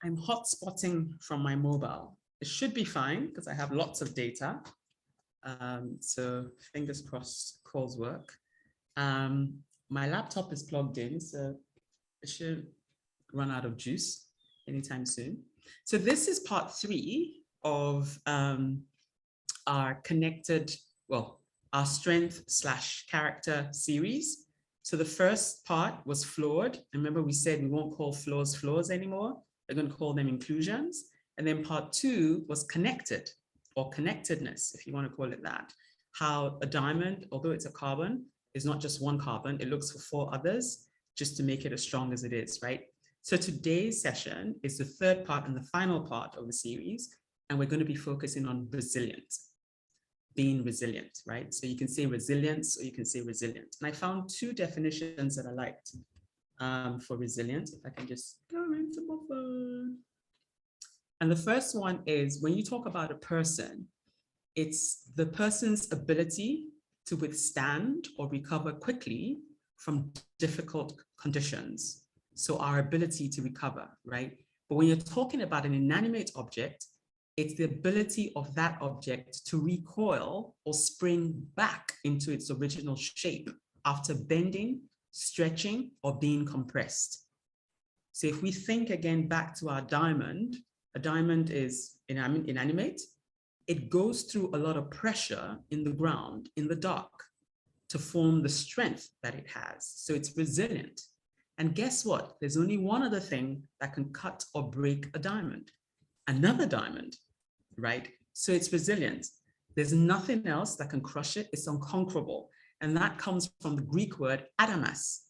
I'm hotspotting from my mobile. It should be fine because I have lots of data. So fingers crossed, calls work. My laptop is plugged in, so it should run out of juice anytime soon. So this is part 3 of our connected, well, our strength/character series. So the first part was flawed. Remember, we said we won't call flaws anymore. We're going to call them inclusions. And then part 2 was connected, or connectedness, if you want to call it that. How a diamond, although it's a carbon, is not just one carbon, it looks for 4 others just to make it as strong as it is, right? So today's session is the third part and the final part of the series, and we're going to be focusing on resilience, being resilient, right? So you can say resilience or you can say resilient. And I found 2 definitions that I liked for resilience. If I can just go into my phone. And the first one is when you talk about a person, it's the person's ability to withstand or recover quickly from difficult conditions. So our ability to recover, right? But when you're talking about an inanimate object, it's the ability of that object to recoil or spring back into its original shape after bending, stretching, or being compressed. So if we think again back to our diamond, a diamond is inanimate. It goes through a lot of pressure in the ground, in the dark, to form the strength that it has. So it's resilient. And guess what? There's only one other thing that can cut or break a diamond. Another diamond, right? So it's resilient. There's nothing else that can crush it. It's unconquerable. And that comes from the Greek word adamas.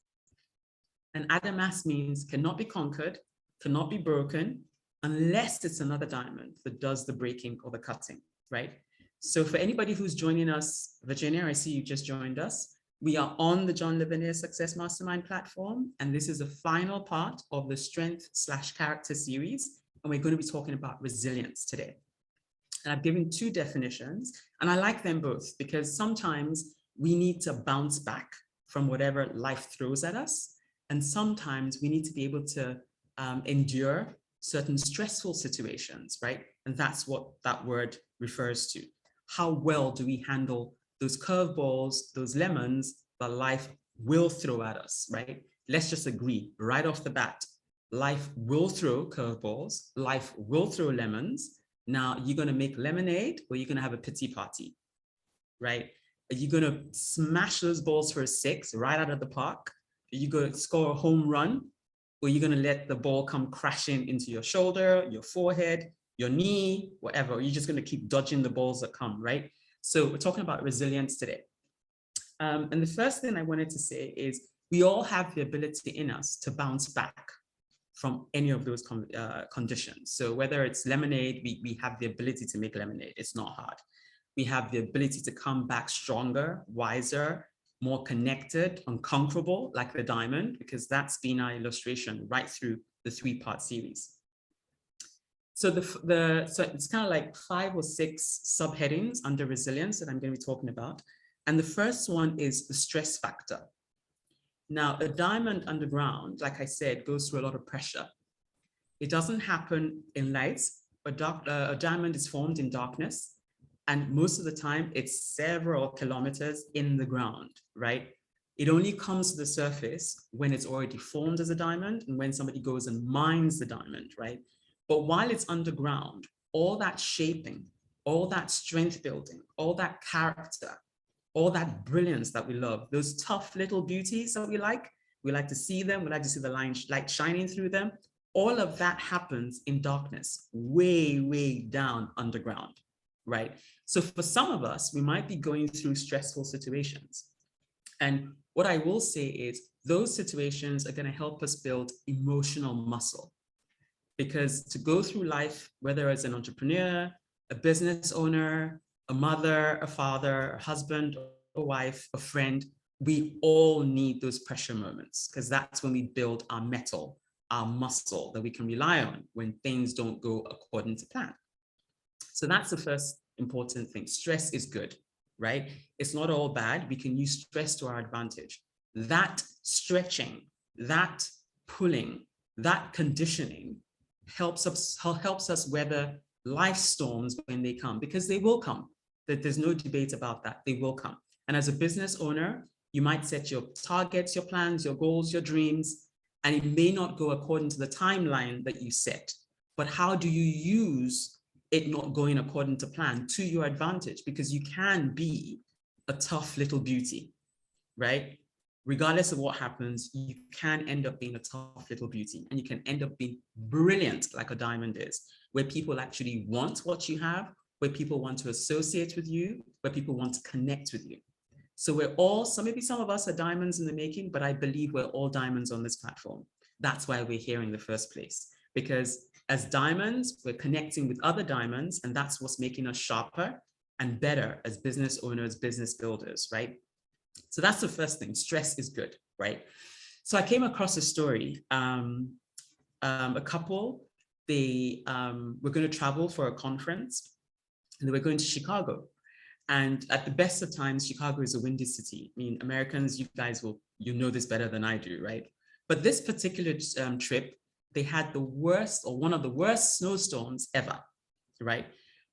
And adamas means cannot be conquered, cannot be broken, unless it's another diamond that does the breaking or the cutting, right? So for anybody who's joining us, Virginia, I see you just joined us. We are on the John Lavinia Success Mastermind platform, and this is the final part of the strength/character series, and we're going to be talking about resilience today. And I've given 2 definitions, and I like them both because sometimes we need to bounce back from whatever life throws at us, and sometimes we need to be able to endure certain stressful situations, right? And that's what that word refers to. How well do we handle those curveballs, those lemons that life will throw at us, right? Let's just agree right off the bat, life will throw curveballs, life will throw lemons. Now, you're going to make lemonade or you're going to have a pity party, right? Are you going to smash those balls for a 6 right out of the park? Are you going to score a home run? Or are you going to let the ball come crashing into your shoulder, your forehead, your knee, whatever? Or are you just going to keep dodging the balls that come, right? So we're talking about resilience today. And the first thing I wanted to say is we all have the ability in us to bounce back from any of those conditions. So whether it's lemonade, we have the ability to make lemonade. It's not hard. We have the ability to come back stronger, wiser, more connected, unconquerable, like the diamond, because that's been our illustration right through the 3-part series. So so it's kind of like 5 or 6 subheadings under resilience that I'm going to be talking about. And the first one is the stress factor. Now, a diamond underground, like I said, goes through a lot of pressure. It doesn't happen in lights. A diamond is formed in darkness. And most of the time, it's several kilometers in the ground, right? It only comes to the surface when it's already formed as a diamond and when somebody goes and mines the diamond, right? But while it's underground, all that shaping, all that strength building, all that character, all that brilliance that we love, those tough little beauties that we like to see them, we like to see the light shining through them. All of that happens in darkness, way, way down underground, right? So for some of us, we might be going through stressful situations. And what I will say is those situations are going to help us build emotional muscle. Because to go through life, whether as an entrepreneur, a business owner, a mother, a father, a husband, a wife, a friend, we all need those pressure moments because that's when we build our metal, our muscle that we can rely on when things don't go according to plan. So that's the first important thing. Stress is good, right? It's not all bad. We can use stress to our advantage. That stretching, that pulling, that conditioning helps us weather life storms when they come, because they will come. There's no debate about that. They will come. And as a business owner, you might set your targets, your plans, your goals, your dreams, and it may not go according to the timeline that you set. But how do you use it not going according to plan to your advantage? Because you can be a tough little beauty, right? Regardless of what happens, you can end up being a tough little beauty, and you can end up being brilliant like a diamond is, where people actually want what you have, where people want to associate with you, where people want to connect with you. So we're all, maybe some of us are diamonds in the making, but I believe we're all diamonds on this platform. That's why we're here in the first place, because as diamonds, we're connecting with other diamonds, and that's what's making us sharper and better as business owners, business builders, right? So that's the first thing. Stress is good, right? So I came across a story. A couple, they were going to travel for a conference, and they were going to Chicago. And at the best of times, Chicago is a windy city. I mean, Americans, you guys you know this better than I do, right? But this particular trip, they had the worst, or one of the worst snowstorms ever, right?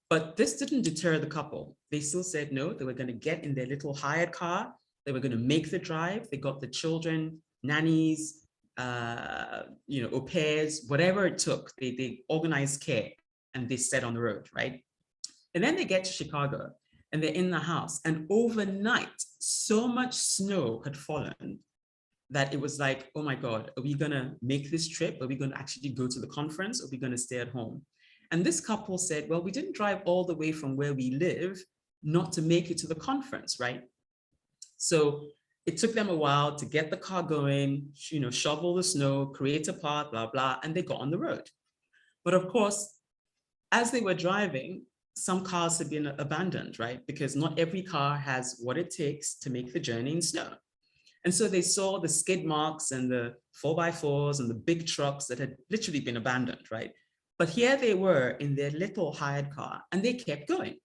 But this didn't deter the couple. They still said no. They were going to get in their little hired car. They were going to make the drive. They got the children, nannies, au pairs, whatever it took. They organized care, and they set on the road, right? And then they get to Chicago, and they're in the house. And overnight, so much snow had fallen that it was like, oh my God, are we going to make this trip? Are we going to actually go to the conference? Or are we going to stay at home? And this couple said, well, we didn't drive all the way from where we live not to make it to the conference, right? So it took them a while to get the car going, shovel the snow, create a path, blah, blah, and they got on the road. But of course, as they were driving, some cars had been abandoned, right? Because not every car has what it takes to make the journey in snow. And so they saw the skid marks and the 4x4s and the big trucks that had literally been abandoned, right? But here they were in their little hired car, and they kept going.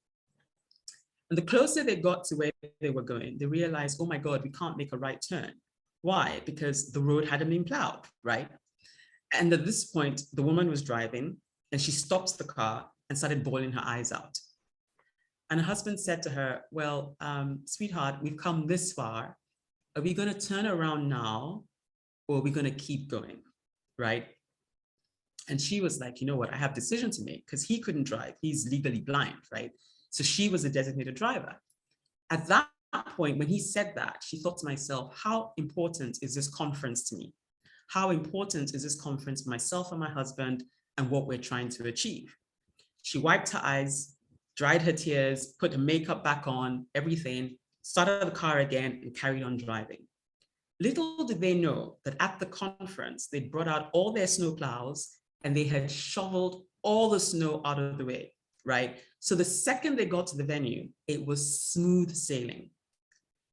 And the closer they got to where they were going, they realized, oh my God, we can't make a right turn. Why? Because the road hadn't been plowed, right? And at this point, the woman was driving, and she stops the car and started bawling her eyes out. And her husband said to her, well, sweetheart, we've come this far. Are we going to turn around now, or are we going to keep going, right? And she was like, you know what, I have a decision to make, because he couldn't drive. He's legally blind, right? So she was a designated driver. At that point, when he said that, she thought to myself, how important is this conference to me? How important is this conference for myself and my husband and what we're trying to achieve? She wiped her eyes, dried her tears, put her makeup back on, everything, started the car again, and carried on driving. Little did they know that at the conference, they brought out all their snow plows, and they had shoveled all the snow out of the way, right? So the second they got to the venue, it was smooth sailing.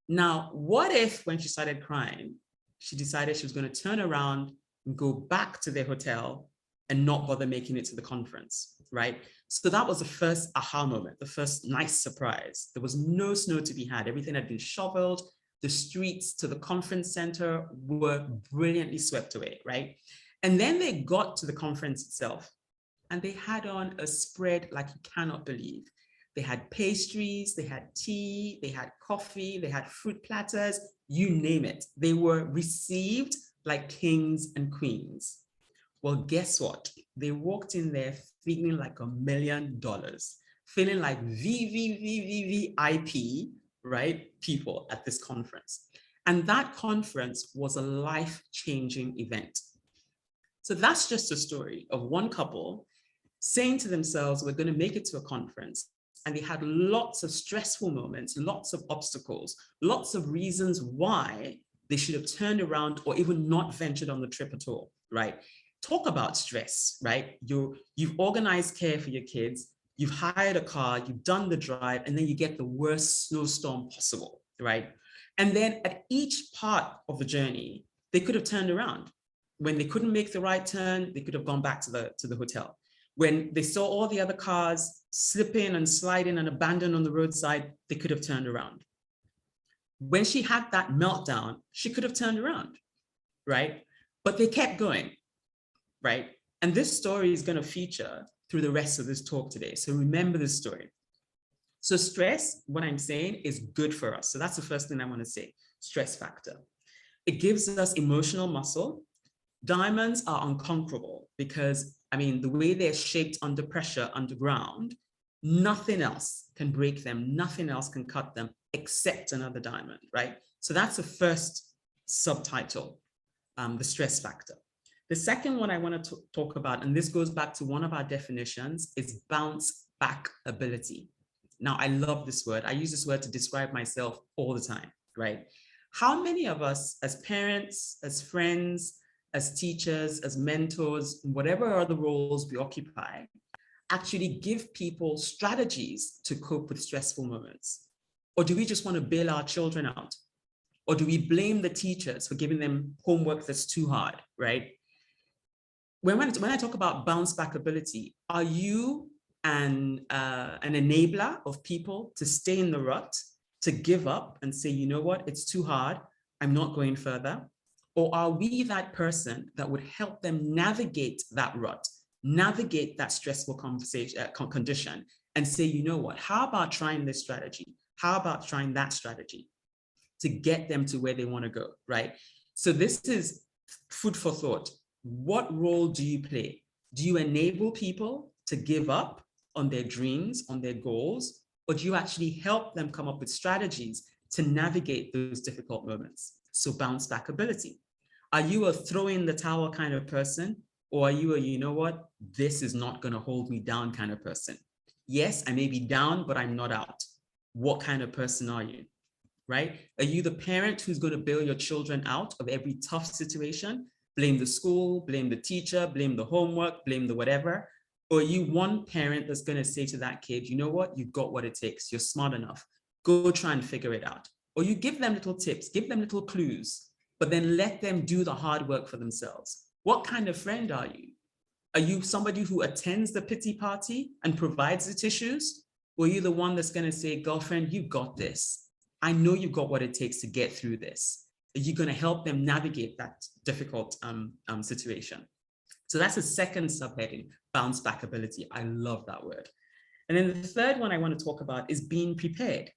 Now, what if when she started crying, she decided she was going to turn around and go back to their hotel and not bother making it to the conference, right? So that was the first aha moment, the first nice surprise. There was no snow to be had. Everything had been shoveled. The streets to the conference center were brilliantly swept away, right? And then they got to the conference itself, and they had on a spread like you cannot believe. They had pastries, they had tea, they had coffee, they had fruit platters, you name it. They were received like kings and queens. Well, guess what? They walked in there feeling like $1 million, feeling like VVVVVIP, right? People at this conference. And that conference was a life-changing event. So that's just a story of one couple saying to themselves, we're going to make it to a conference. And they had lots of stressful moments, lots of obstacles, lots of reasons why they should have turned around or even not ventured on the trip at all, right? Talk about stress, right? You've organized care for your kids, you've hired a car, you've done the drive, and then you get the worst snowstorm possible, right? And then at each part of the journey, they could have turned around. When they couldn't make the right turn, they could have gone back to the hotel. When they saw all the other cars slipping and sliding and abandoned on the roadside, they could have turned around. When she had that meltdown, she could have turned around, right? But they kept going, right? And this story is going to feature through the rest of this talk today. So remember this story. So stress, what I'm saying, is good for us. So that's the first thing I want to say, stress factor. It gives us emotional muscle. Diamonds are unconquerable because, I mean, the way they're shaped under pressure underground, nothing else can break them. Nothing else can cut them except another diamond, right? So that's the first subtitle, the stress factor. The second one I want to talk about, and this goes back to one of our definitions, is bounce back ability. Now, I love this word. I use this word to describe myself all the time, right? How many of us as parents, as friends, as teachers, as mentors, whatever other roles we occupy, actually give people strategies to cope with stressful moments? Or do we just want to bail our children out? Or do we blame the teachers for giving them homework that's too hard, right? When I talk about bounce back ability, are you an enabler of people to stay in the rut, to give up and say, you know what, it's too hard, I'm not going further? Or are we that person that would help them navigate that rut, navigate that stressful condition, and say, you know what, how about trying this strategy? How about trying that strategy to get them to where they want to go, right? So this is food for thought. What role do you play? Do you enable people to give up on their dreams, on their goals, or do you actually help them come up with strategies to navigate those difficult moments? So bounce back ability. Are you a throw in the towel kind of person? Or are you a, you know what, this is not going to hold me down kind of person? Yes, I may be down, but I'm not out. What kind of person are you? Right? Are you the parent who's going to bail your children out of every tough situation? Blame the school, blame the teacher, blame the homework, blame the whatever? Or are you one parent that's going to say to that kid, you know what, you've got what it takes, you're smart enough, go try and figure it out? Or you give them little tips, give them little clues, but then let them do the hard work for themselves. What kind of friend are you? Are you somebody who attends the pity party and provides the tissues? Or are you the one that's going to say, girlfriend, you've got this. I know you've got what it takes to get through this. Are you going to help them navigate that difficult situation? So that's the second subheading, bounce back ability. I love that word. And then the third one I want to talk about is being prepared.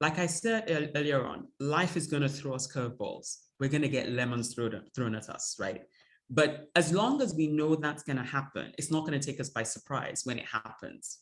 Like I said earlier on, life is going to throw us curveballs. We're going to get lemons thrown at us, right? But as long as we know that's going to happen, it's not going to take us by surprise when it happens.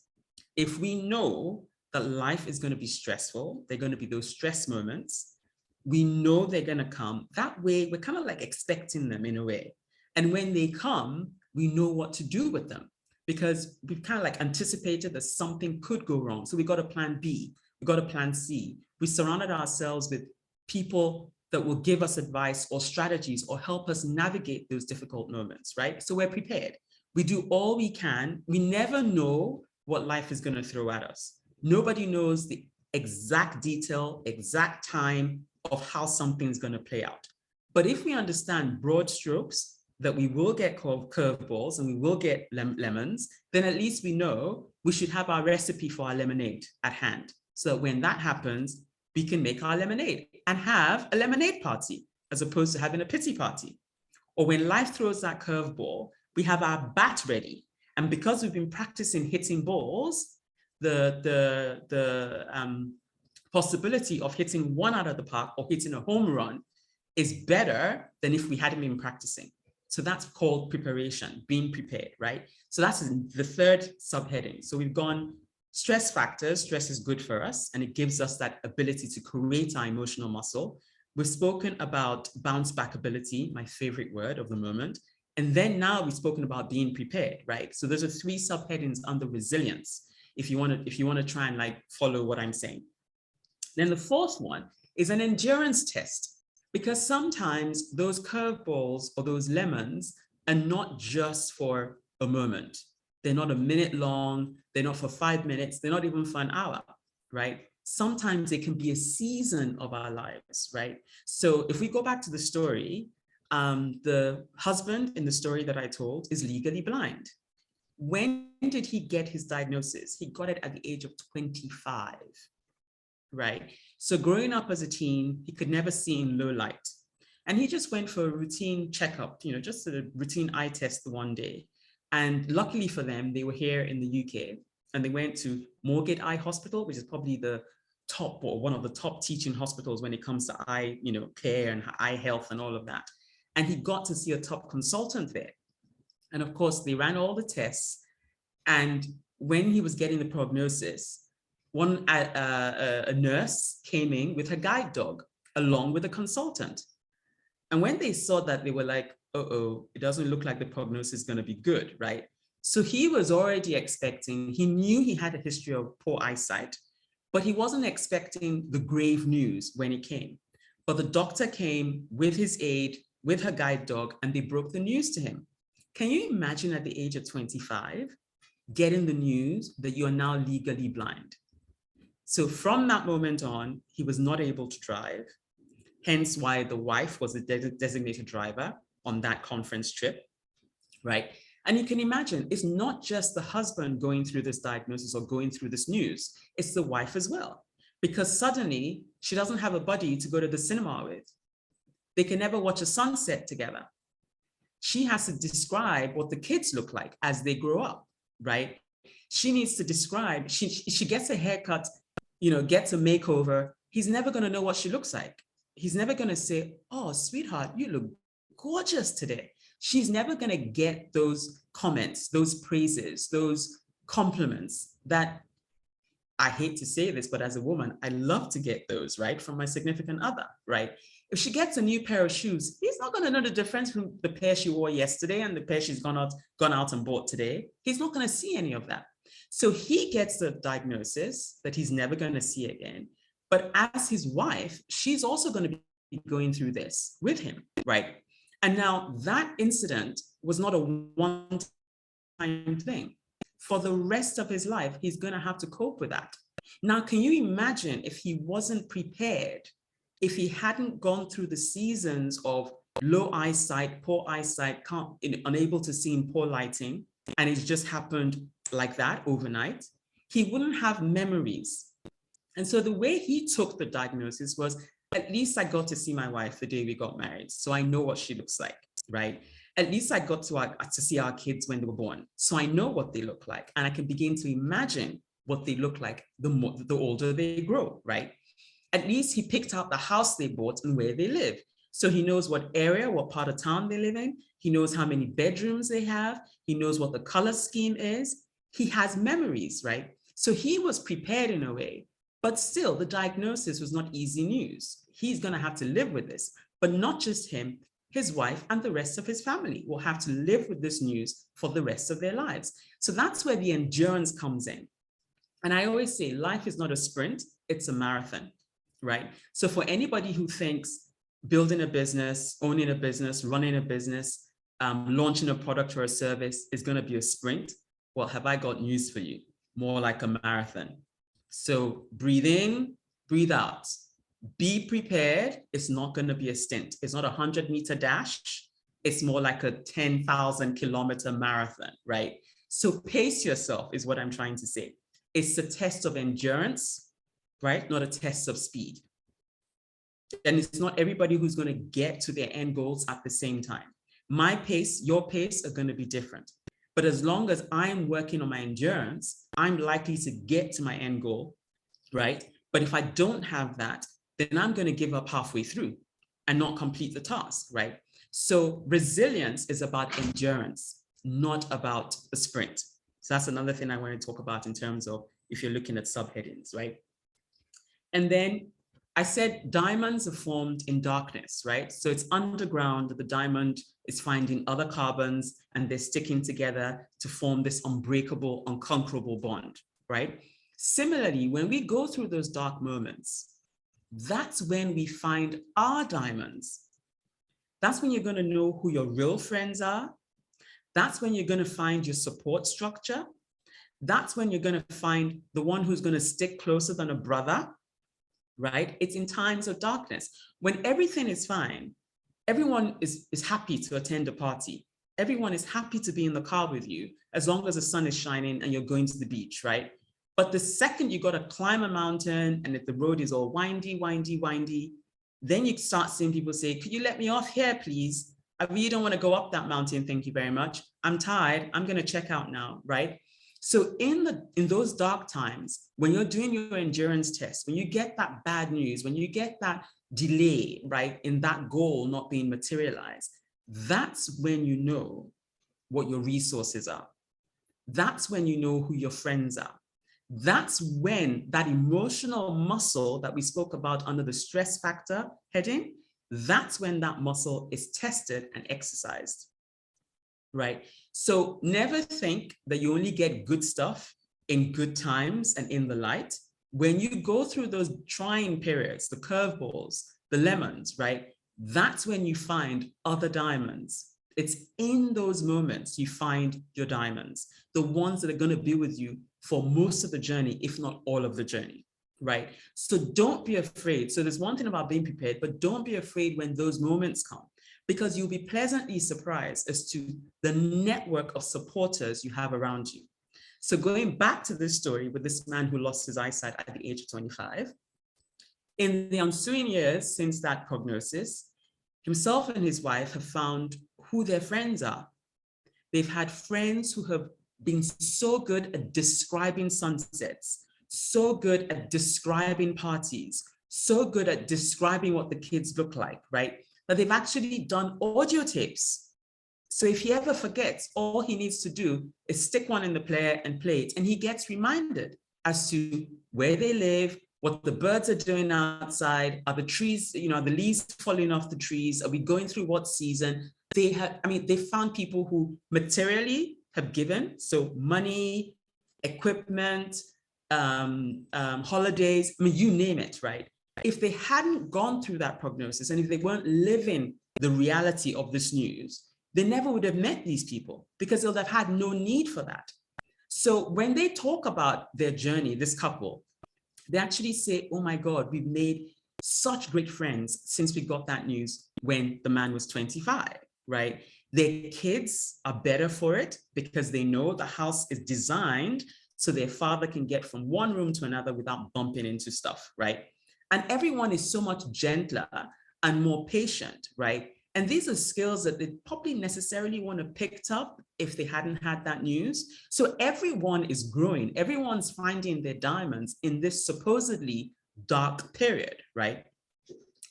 If we know that life is going to be stressful, they're going to be those stress moments, we know they're going to come. That way, we're kind of like expecting them in a way. And when they come, we know what to do with them because we've kind of like anticipated that something could go wrong. So we got a plan B, we got a plan C. We surrounded ourselves with people that will give us advice or strategies or help us navigate those difficult moments, right? So we're prepared. We do all we can. We never know what life is going to throw at us. Nobody knows the exact detail, exact time of how something's going to play out. But if we understand broad strokes, that we will get curveballs and we will get lemons, then at least we know we should have our recipe for our lemonade at hand. So that when that happens, we can make our lemonade and have a lemonade party as opposed to having a pity party. Or when life throws that curveball, we have our bat ready. And because we've been practicing hitting balls, the possibility of hitting one out of the park or hitting a home run is better than if we hadn't been practicing. So that's called preparation, being prepared, right? So that's the third subheading. So we've gone stress factors. Stress is good for us, and it gives us that ability to create our emotional muscle. We've spoken about bounce back ability, my favorite word of the moment. And then now we've spoken about being prepared, right? So those are three subheadings under resilience, if you want to try and like follow what I'm saying. Then the fourth one is an endurance test. Because sometimes those curveballs or those lemons are not just for a moment. They're not a minute long. They're not for 5 minutes. They're not even for an hour, right? Sometimes it can be a season of our lives, right? So if we go back to the story, the husband in the story that I told is legally blind. When did he get his diagnosis? He got it at the age of 25, right? So growing up as a teen, he could never see in low light. And he just went for a routine checkup, just a routine eye test one day. And luckily for them, they were here in the UK, and they went to Moorgate Eye Hospital, which is probably the top, or one of the top teaching hospitals when it comes to eye, care and eye health and all of that. And he got to see a top consultant there. And of course, they ran all the tests. And when he was getting the prognosis, a nurse came in with her guide dog along with a consultant. And when they saw that, they were like, uh-oh, it doesn't look like the prognosis is going to be good, right? So he was already expecting, he knew he had a history of poor eyesight, but he wasn't expecting the grave news when it came. But the doctor came with his aide, with her guide dog, and they broke the news to him. Can you imagine at the age of 25, getting the news that you are now legally blind? So from that moment on, he was not able to drive, hence why the wife was a designated driver on that conference trip, right? And you can imagine, it's not just the husband going through this diagnosis or going through this news, it's the wife as well. Because suddenly she doesn't have a buddy to go to the cinema with. They can never watch a sunset together. She has to describe what the kids look like as they grow up, right? She needs to describe, she gets a haircut, gets a makeover. He's never going to know what she looks like. He's never going to say, oh, sweetheart, you look gorgeous today. She's never going to get those comments, those praises, those compliments that, I hate to say this, but as a woman, I love to get those, right? From my significant other, right? If she gets a new pair of shoes, he's not going to know the difference from the pair she wore yesterday and the pair she's gone out and bought today. He's not going to see any of that. So he gets the diagnosis that he's never going to see again. But as his wife, she's also going to be going through this with him, right? And now that incident was not a one-time thing. For the rest of his life, he's going to have to cope with that. Now, can you imagine if he wasn't prepared, if he hadn't gone through the seasons of low eyesight, poor eyesight, unable to see in poor lighting, and it's just happened like that overnight, he wouldn't have memories. And so the way he took the diagnosis was, at least I got to see my wife the day we got married, so I know what she looks like, right? At least I got to see our kids when they were born, so I know what they look like, and I can begin to imagine what they look like the older they grow, right? At least he picked out the house they bought and where they live. So he knows what area, what part of town they live in. He knows how many bedrooms they have. He knows what the color scheme is. He has memories, right? So he was prepared in a way, but still the diagnosis was not easy news. He's going to have to live with this, but not just him, his wife and the rest of his family will have to live with this news for the rest of their lives. So that's where the endurance comes in. And I always say life is not a sprint, it's a marathon, right? So for anybody who thinks building a business, owning a business, running a business, launching a product or a service is going to be a sprint, well, have I got news for you? More like a marathon. So breathe in, breathe out. Be prepared. It's not going to be a stint. It's not a 100-meter dash. It's more like a 10,000-kilometer marathon, right? So pace yourself is what I'm trying to say. It's a test of endurance, right? Not a test of speed. And it's not everybody who's going to get to their end goals at the same time. My pace, your pace are going to be different. But as long as I'm working on my endurance, I'm likely to get to my end goal, right? But if I don't have that, then I'm going to give up halfway through and not complete the task, right? So resilience is about endurance, not about a sprint. So that's another thing I want to talk about in terms of if you're looking at subheadings, right? And then I said diamonds are formed in darkness, right? So it's underground, the diamond is finding other carbons and they're sticking together to form this unbreakable, unconquerable bond, right? Similarly, when we go through those dark moments, that's when we find our diamonds. That's when you're going to know who your real friends are. That's when you're going to find your support structure. That's when you're going to find the one who's going to stick closer than a brother, right? It's in times of darkness. When everything is fine, everyone is happy to attend a party. Everyone is happy to be in the car with you as long as the sun is shining and you're going to the beach, right? But the second you got to climb a mountain and if the road is all windy, then you start seeing people say, could you let me off here, please? I really don't want to go up that mountain. Thank you very much. I'm tired. I'm going to check out now, right? So in those dark times, when you're doing your endurance test, when you get that bad news, when you get that delay, right, in that goal not being materialized, that's when you know what your resources are. That's when you know who your friends are. That's when that emotional muscle that we spoke about under the stress factor heading, that's when that muscle is tested and exercised, right? So never think that you only get good stuff in good times and in the light. When you go through those trying periods, the curveballs, the lemons, right? That's when you find other diamonds. It's in those moments you find your diamonds, the ones that are going to be with you for most of the journey, if not all of the journey, right? So don't be afraid. So there's one thing about being prepared, but don't be afraid when those moments come, because you'll be pleasantly surprised as to the network of supporters you have around you. So going back to this story with this man who lost his eyesight at the age of 25, in the ensuing years since that prognosis, himself and his wife have found who their friends are. They've had friends who have been so good at describing sunsets, so good at describing parties, so good at describing what the kids look like, right? That they've actually done audio tapes. So if he ever forgets, all he needs to do is stick one in the player and play it, and he gets reminded as to where they live, what the birds are doing outside, are the trees, are the leaves falling off the trees, are we going through what season? They found people who materially have given, so money, equipment, holidays, you name it, right? If they hadn't gone through that prognosis, and if they weren't living the reality of this news, they never would have met these people, because they'll have had no need for that. So when they talk about their journey, this couple, they actually say, oh my God, we've made such great friends since we got that news when the man was 25, right? Their kids are better for it because they know the house is designed so their father can get from one room to another without bumping into stuff, right? And everyone is so much gentler and more patient, right? And these are skills that they probably necessarily want to pick up if they hadn't had that news. So everyone is growing. Everyone's finding their diamonds in this supposedly dark period, right?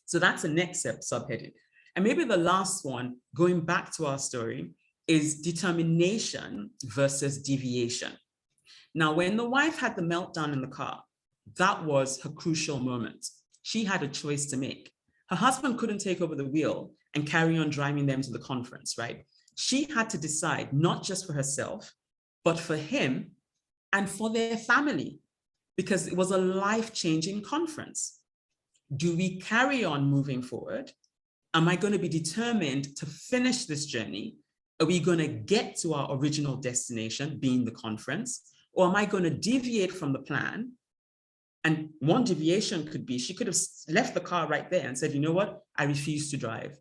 So that's the next subheading. And maybe the last one, going back to our story, is determination versus deviation. Now, when the wife had the meltdown in the car, that was her crucial moment. She had a choice to make. Her husband couldn't take over the wheel and carry on driving them to the conference, right? She had to decide not just for herself, but for him and for their family, because it was a life-changing conference. Do we carry on moving forward? Am I going to be determined to finish this journey? Are we going to get to our original destination, being the conference? Or am I going to deviate from the plan? And one deviation could be, she could have left the car right there and said, you know what? I refuse to drive.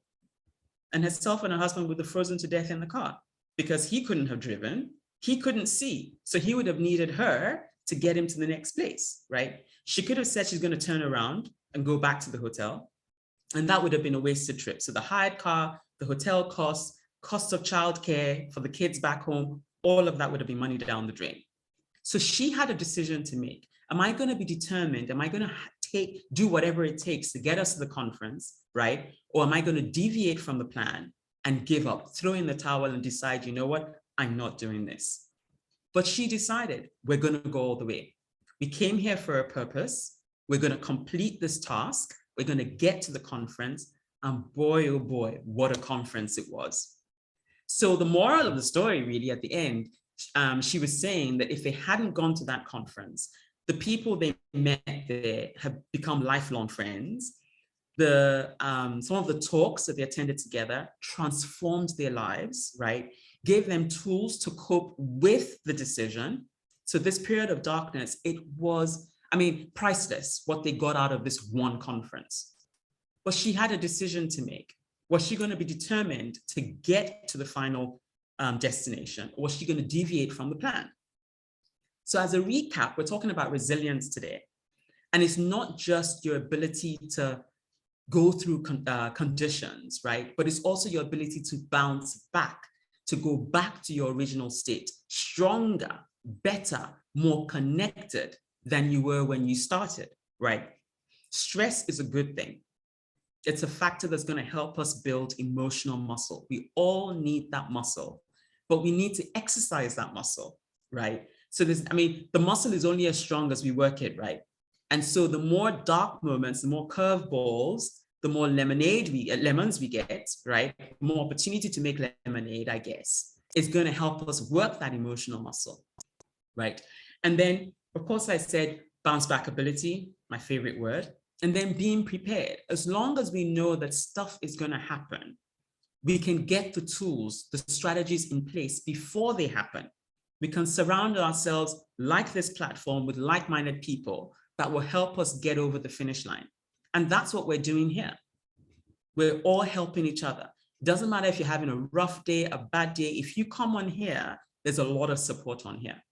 And herself and her husband would have frozen to death in the car because he couldn't have driven. He couldn't see. So he would have needed her to get him to the next place, right? She could have said she's going to turn around and go back to the hotel. And that would have been a wasted trip. So the hired car, the hotel costs, cost of childcare for the kids back home, all of that would have been money down the drain. So she had a decision to make. Am I going to be determined? Am I going to do whatever it takes to get us to the conference, right? Or am I going to deviate from the plan and give up, throw in the towel and decide, you know what? I'm not doing this. But she decided, we're going to go all the way. We came here for a purpose. We're going to complete this task. We're going to get to the conference. And boy, oh boy, what a conference it was. So the moral of the story really at the end, she was saying that if they hadn't gone to that conference, the people they met there have become lifelong friends. Some of the talks that they attended together transformed their lives, right? Gave them tools to cope with the decision. So this period of darkness, it was, priceless what they got out of this one conference. But she had a decision to make. Was she going to be determined to get to the final destination, or was she going to deviate from the plan? So as a recap, we're talking about resilience today. And it's not just your ability to go through conditions, right? But it's also your ability to bounce back, to go back to your original state, stronger, better, more connected than you were when you started, right? Stress is a good thing. It's a factor that's going to help us build emotional muscle. We all need that muscle, but we need to exercise that muscle, right? So the muscle is only as strong as we work it, right? And so the more dark moments, the more curveballs, the more lemons we get, right? More opportunity to make lemonade, I guess, is going to help us work that emotional muscle, right? And then, of course, I said bounce back ability, my favorite word. And then being prepared. As long as we know that stuff is going to happen, we can get the tools, the strategies in place before they happen. We can surround ourselves like this platform with like-minded people that will help us get over the finish line. And that's what we're doing here. We're all helping each other. Doesn't matter if you're having a rough day, a bad day. If you come on here, there's a lot of support on here.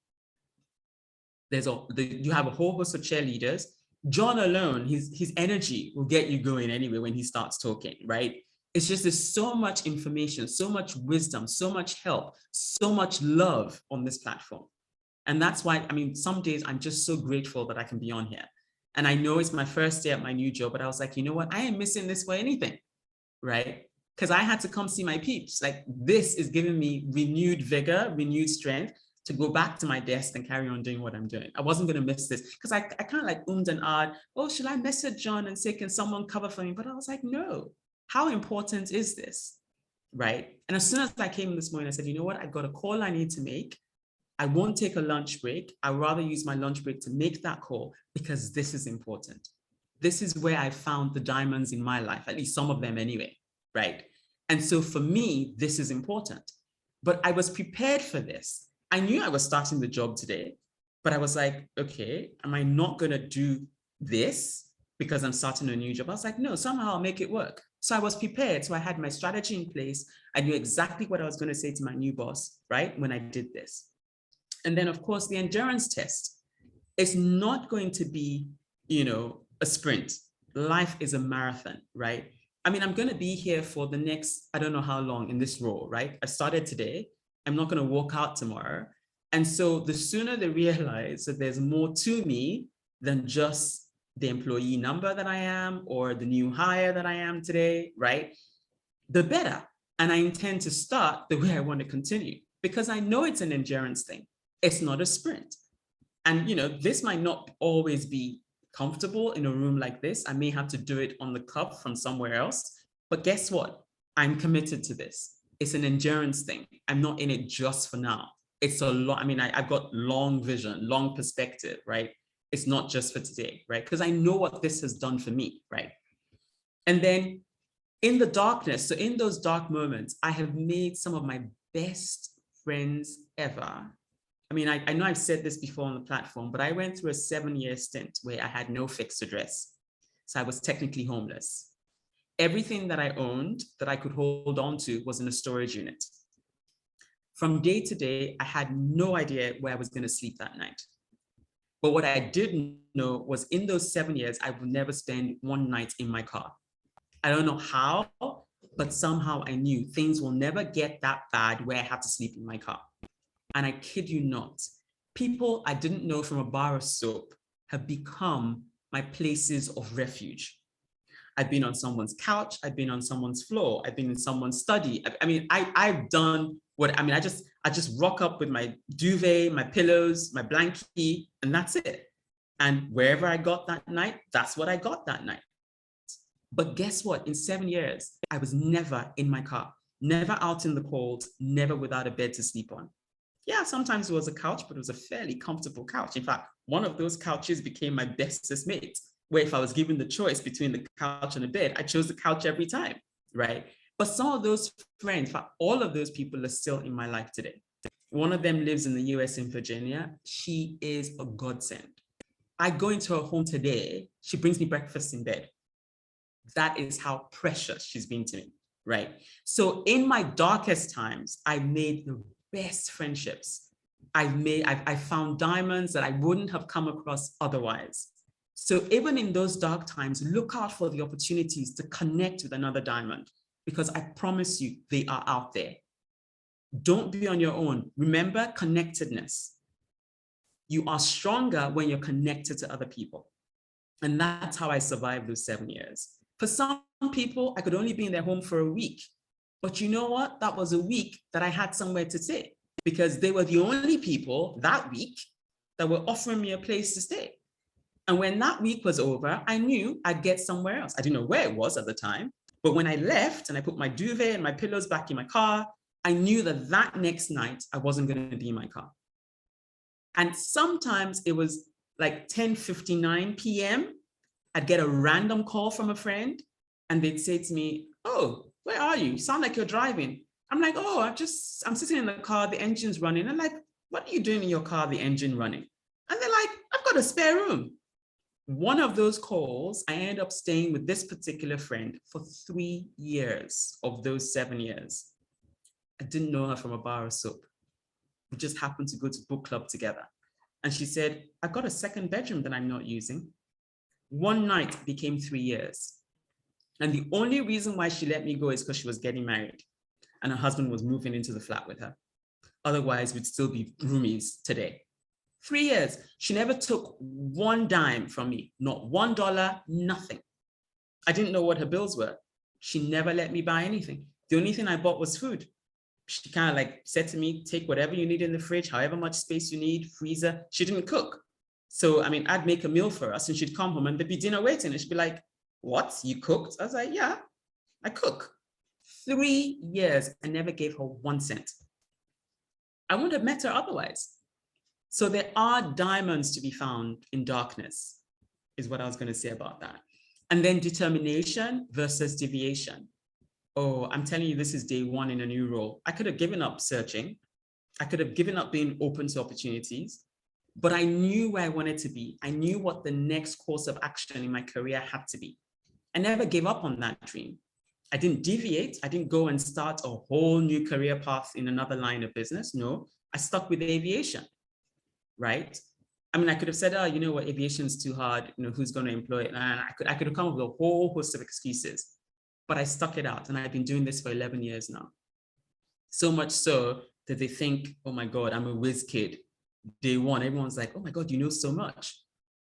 You have a whole host of cheerleaders. John alone, his energy will get you going anyway when he starts talking, right? It's just there's so much information, so much wisdom, so much help, so much love on this platform. And that's why, some days I'm just so grateful that I can be on here. And I know it's my first day at my new job, but I was like, you know what? I ain't missing this for anything, right? Because I had to come see my peeps. Like, this is giving me renewed vigor, renewed strength to go back to my desk and carry on doing what I'm doing. I wasn't going to miss this because I kind of like and ahhed, oh, should I message John and say, can someone cover for me? But I was like, no, how important is this, right? And as soon as I came in this morning, I said, you know what? I've got a call I need to make. I won't take a lunch break. I'd rather use my lunch break to make that call because this is important. This is where I found the diamonds in my life, at least some of them anyway, right? And so for me, this is important. But I was prepared for this. I knew I was starting the job today, but I was like, okay, am I not going to do this because I'm starting a new job? I was like, no, somehow I'll make it work. So I was prepared. So I had my strategy in place. I knew exactly what I was going to say to my new boss, right, when I did this. And then, of course, the endurance test. It's not going to be, a sprint. Life is a marathon, right? I'm going to be here for the next, I don't know how long in this role, right? I started today. I'm not going to walk out tomorrow. And so the sooner they realize that there's more to me than just the employee number that I am or the new hire that I am today, right? The better. And I intend to start the way I want to continue because I know it's an endurance thing. It's not a sprint. And, this might not always be comfortable in a room like this. I may have to do it on the cuff from somewhere else. But guess what? I'm committed to this. It's an endurance thing. I'm not in it just for now. It's a lot. I've got long vision, long perspective, right? It's not just for today, right? Because I know what this has done for me, right? And then in the darkness, so in those dark moments, I have made some of my best friends ever. I know I've said this before on the platform, but I went through a 7-year stint where I had no fixed address. So I was technically homeless. Everything that I owned that I could hold on to was in a storage unit. From day to day, I had no idea where I was going to sleep that night. But what I did know was in those 7 years, I would never spend one night in my car. I don't know how, but somehow I knew things will never get that bad where I have to sleep in my car. And I kid you not, people I didn't know from a bar of soap have become my places of refuge. I've been on someone's couch. I've been on someone's floor. I've been in someone's study. I've done what, I just rock up with my duvet, my pillows, my blankie, and that's it. And wherever I got that night, that's what I got that night. But guess what? In 7 years, I was never in my car, never out in the cold, never without a bed to sleep on. Yeah, sometimes it was a couch, but it was a fairly comfortable couch. In fact, one of those couches became my bestest mate, where if I was given the choice between the couch and the bed, I chose the couch every time, right? But some of those friends, in fact, all of those people are still in my life today. One of them lives in the US in Virginia. She is a godsend. I go into her home today, she brings me breakfast in bed. That is how precious she's been to me, right? So in my darkest times, I made the best friendships. I found diamonds that I wouldn't have come across otherwise. So even in those dark times, look out for the opportunities to connect with another diamond, because I promise you, they are out there. Don't be on your own. Remember connectedness. You are stronger when you're connected to other people. And that's how I survived those 7 years. For some people, I could only be in their home for a week. But you know what? That was a week that I had somewhere to stay, because they were the only people that week that were offering me a place to stay. And when that week was over, I knew I'd get somewhere else. I didn't know where it was at the time. But when I left and I put my duvet and my pillows back in my car, I knew that that next night I wasn't going to be in my car. And sometimes it was like 10:59 p.m. I'd get a random call from a friend and they'd say to me, "Oh, where are you? You sound like you're driving." I'm like, "Oh, I'm sitting in the car, the engine's running." I'm like, "What are you doing in your car, the engine running?" And they're like, "I've got a spare room." One of those calls, I ended up staying with this particular friend for 3 years of those 7 years. I didn't know her from a bar of soap. We just happened to go to book club together. And she said, "I've got a second bedroom that I'm not using." One night became 3 years. And the only reason why she let me go is because she was getting married and her husband was moving into the flat with her. Otherwise, we'd still be roomies today. 3 years. She never took one dime from me, not $1, nothing. I didn't know what her bills were. She never let me buy anything. The only thing I bought was food. She kind of like said to me, "Take whatever you need in the fridge, however much space you need, freezer." She didn't cook. So, I mean, I'd make a meal for us and she'd come home and there'd be dinner waiting. And she'd be like, "What, you cooked?" I was like, "Yeah, I cook." 3 years, I never gave her 1 cent. I wouldn't have met her otherwise. So there are diamonds to be found in darkness, is what I was going to say about that. And then determination versus deviation. Oh, I'm telling you, this is day one in a new role. I could have given up searching. I could have given up being open to opportunities, but I knew where I wanted to be. I knew what the next course of action in my career had to be. I never gave up on that dream. I didn't deviate. I didn't go and start a whole new career path in another line of business. No, I stuck with aviation, right? I mean, I could have said, "Oh, you know what, aviation is too hard. You know, who's going to employ it?" And I could have come up with a whole host of excuses, but I stuck it out. And I've been doing this for 11 years now. So much so that they think, "Oh my God, I'm a whiz kid." Day one, everyone's like, "Oh my God, you know so much."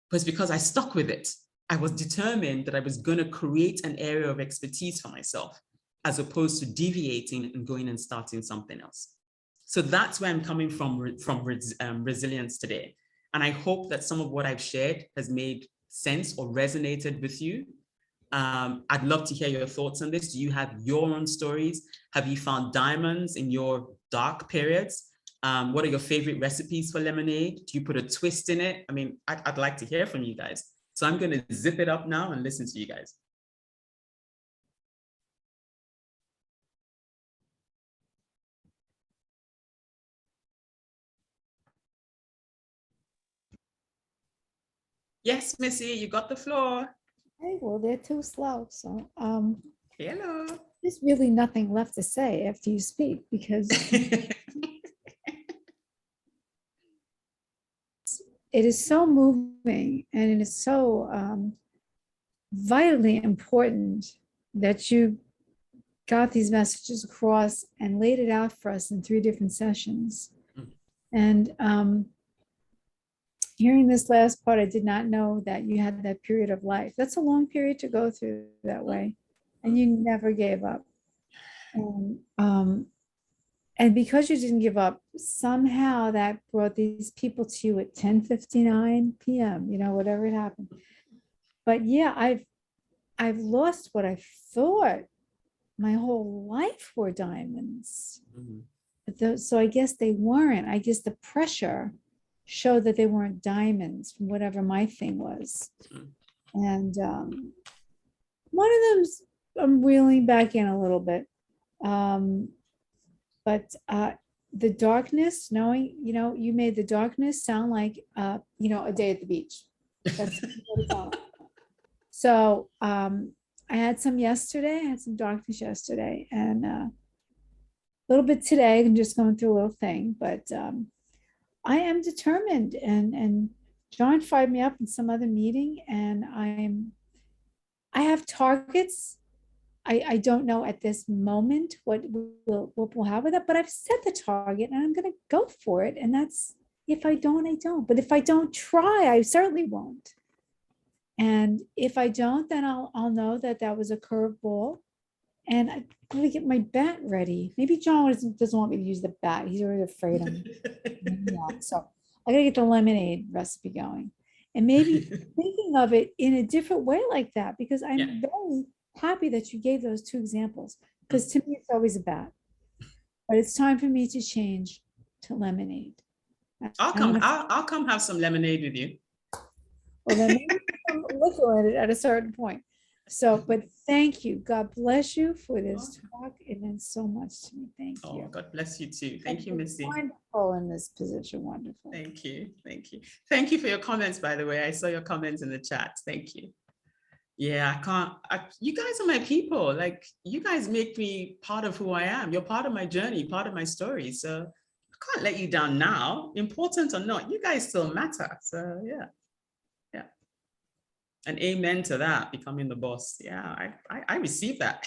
But it's because I stuck with it. I was determined that I was going to create an area of expertise for myself, as opposed to deviating and going and starting something else. So that's where I'm coming from resilience today. And I hope that some of what I've shared has made sense or resonated with you. I'd love to hear your thoughts on this. Do you have your own stories? Have you found diamonds in your dark periods? What are your favorite recipes for lemonade? Do you put a twist in it? I mean, I'd like to hear from you guys. So I'm going to zip it up now and listen to you guys. Yes, Missy, you got the floor. Hey, well, they're too slow. So Hello. there's really nothing left to say after you speak, because it is so moving and it is so vitally important that you got these messages across and laid it out for us in 3 different sessions. And hearing this last part, I did not know that you had that period of life. That's a long period to go through that way. And you never gave up. And because you didn't give up, somehow that brought these people to you at 10:59 p.m., whatever it happened. But yeah, I've lost what I thought my whole life were diamonds. So I guess they weren't. I guess the pressure showed that they weren't diamonds from whatever my thing was. And one of them's, I'm reeling back in a little bit. But the darkness, knowing, you made the darkness sound like, a day at the beach. That's what it's all. So I had some yesterday. I had some darkness yesterday, and a little bit today. I'm just going through a little thing, but I am determined, and John fired me up in some other meeting, and I have targets. I don't know at this moment what we'll have with it, but I've set the target and I'm going to go for it. And that's, if I don't, I don't. But if I don't try, I certainly won't. And if I don't, then I'll know that that was a curveball. And I gotta get my bat ready. Maybe John doesn't want me to use the bat. He's already afraid of me. Yeah, so I gotta get the lemonade recipe going. And maybe thinking of it in a different way like that, because I'm Yeah. very happy that you gave those two examples. Because to me, it's always a bat. But it's time for me to change to lemonade. I'll come have some lemonade with you. Well, then maybe some liquor in it at a certain point. So, but thank you. God bless you for this talk. It meant so much to me. Thank you. Oh, God bless you too. Thank you, Missy. Wonderful in this position. Wonderful. Thank you. Thank you. Thank you for your comments, by the way. I saw your comments in the chat. Thank you. Yeah, you guys are my people. Like, you guys make me part of who I am. You're part of my journey, part of my story. So I can't let you down now. Important or not, you guys still matter. So yeah. Yeah. And amen to that, becoming the boss. Yeah, I receive that.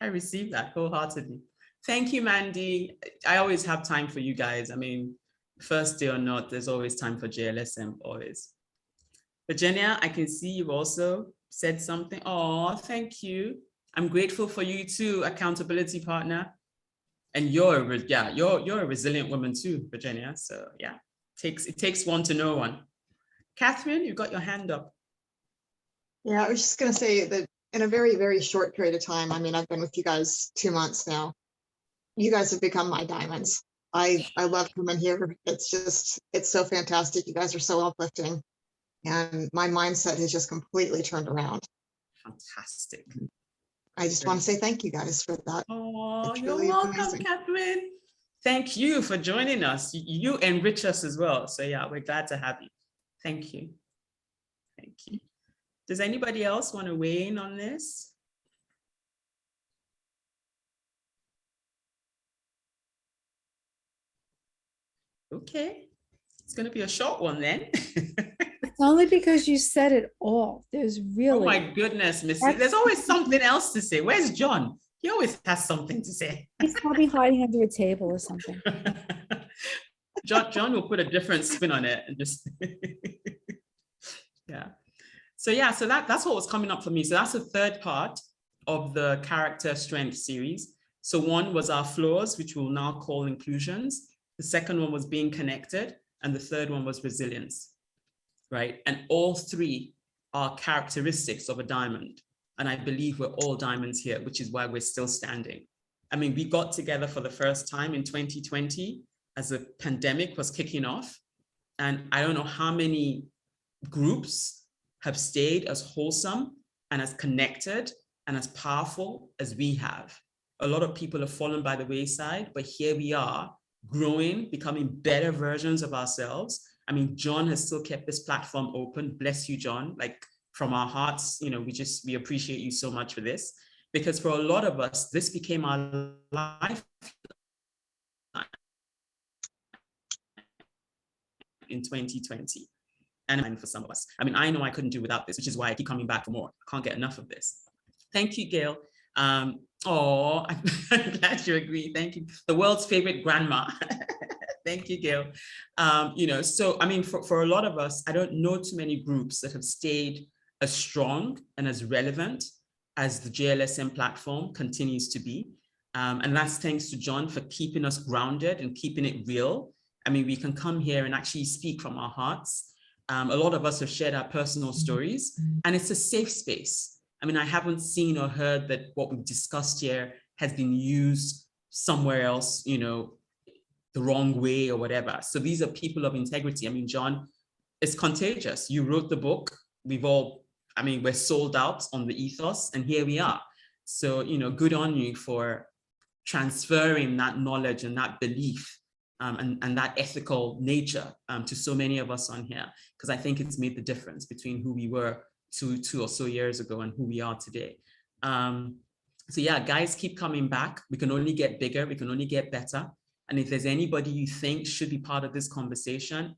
I receive that wholeheartedly. Thank you, Mandy. I always have time for you guys. I mean, first day or not, there's always time for JLSM, always. Virginia, I can see you've also said something. Oh, thank you. I'm grateful for you too, accountability partner. And you're a resilient woman too, Virginia. So yeah, it takes one to know one. Catherine, you got your hand up. Yeah, I was just going to say that in a very, very short period of time, I mean, I've been with you guys 2 months now. You guys have become my diamonds. I love coming here. It's so fantastic. You guys are so uplifting. And my mindset has just completely turned around. Fantastic. I just want to say thank you guys for that. Oh, It's you're really welcome, amazing. Catherine. Thank you for joining us. You enrich us as well. So yeah, we're glad to have you. Thank you. Thank you. Does anybody else want to weigh in on this? Okay, it's going to be a short one then. It's only because you said it all. There's really. Oh my goodness, Missy. There's always something else to say. Where's John? He always has something to say. He's probably hiding under a table or something. John will put a different spin on it and just yeah. So yeah, so that's what was coming up for me. So that's the third part of the character strength series. So one was our flaws, which we'll now call inclusions. The second one was being connected, and the third one was resilience, right? And all three are characteristics of a diamond. And I believe we're all diamonds here, which is why we're still standing. I mean, we got together for the first time in 2020 as the pandemic was kicking off. And I don't know how many groups have stayed as wholesome and as connected and as powerful as we have. A lot of people have fallen by the wayside, but here we are, growing, becoming better versions of ourselves. I mean, John has still kept this platform open. Bless you, John. Like, from our hearts, you know, we appreciate you so much for this, because for a lot of us, this became our life in 2020. And for some of us, I mean, I know I couldn't do without this, which is why I keep coming back for more. I can't get enough of this. Thank you, Gail. I'm glad you agree. Thank you. The world's favorite grandma. Thank you, Gail. You know, so I mean, for a lot of us, I don't know too many groups that have stayed as strong and as relevant as the JLSM platform continues to be. And that's thanks to John for keeping us grounded and keeping it real. I mean, we can come here and actually speak from our hearts. A lot of us have shared our personal stories, and it's a safe space. I mean, I haven't seen or heard that what we've discussed here has been used somewhere else, you know, the wrong way or whatever. So these are people of integrity. I mean, John, it's contagious. You wrote the book. We're sold out on the ethos, and here we are. So, you know, good on you for transferring that knowledge and that belief and that ethical nature to so many of us on here, because I think it's made the difference between who we were two or so years ago and who we are today. So yeah, guys, keep coming back. We can only get bigger. We can only get better. And if there's anybody you think should be part of this conversation,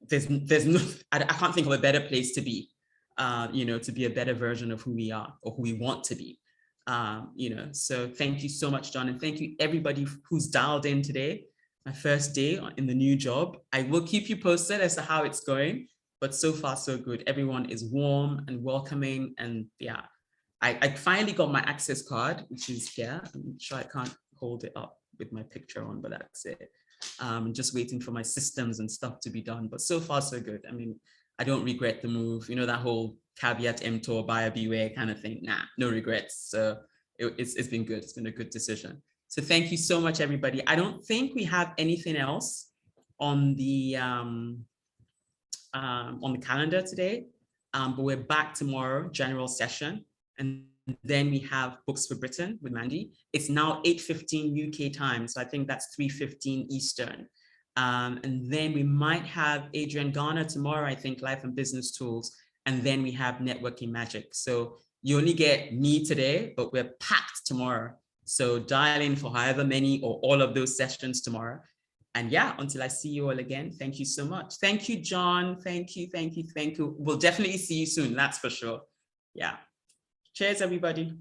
there's no, I can't think of a better place to be, to be a better version of who we are or who we want to be. So thank you so much, John. And thank you everybody who's dialed in today. My first day in the new job. I will keep you posted as to how it's going, but so far so good. Everyone is warm and welcoming. And yeah, I finally got my access card, which is here. I'm sure I can't hold it up with my picture on, but that's it. Just waiting for my systems and stuff to be done, but so far so good. I mean, I don't regret the move. That whole caveat emptor, buyer beware kind of thing. Nah, no regrets. So it's been good. It's been a good decision. So thank you so much, everybody. I don't think we have anything else on the calendar today, but we're back tomorrow, general session, and then we have Books for Britain with Mandy. It's now 8:15 UK time, so I think that's 3:15 Eastern. And then we might have Adrian Garner tomorrow, I think, Life and Business Tools, and then we have Networking Magic. So you only get me today, but we're packed tomorrow. So dial in for however many or all of those sessions tomorrow. And yeah, until I see you all again, thank you so much. Thank you, John. Thank you, thank you, thank you. We'll definitely see you soon, that's for sure. Yeah. Cheers, everybody.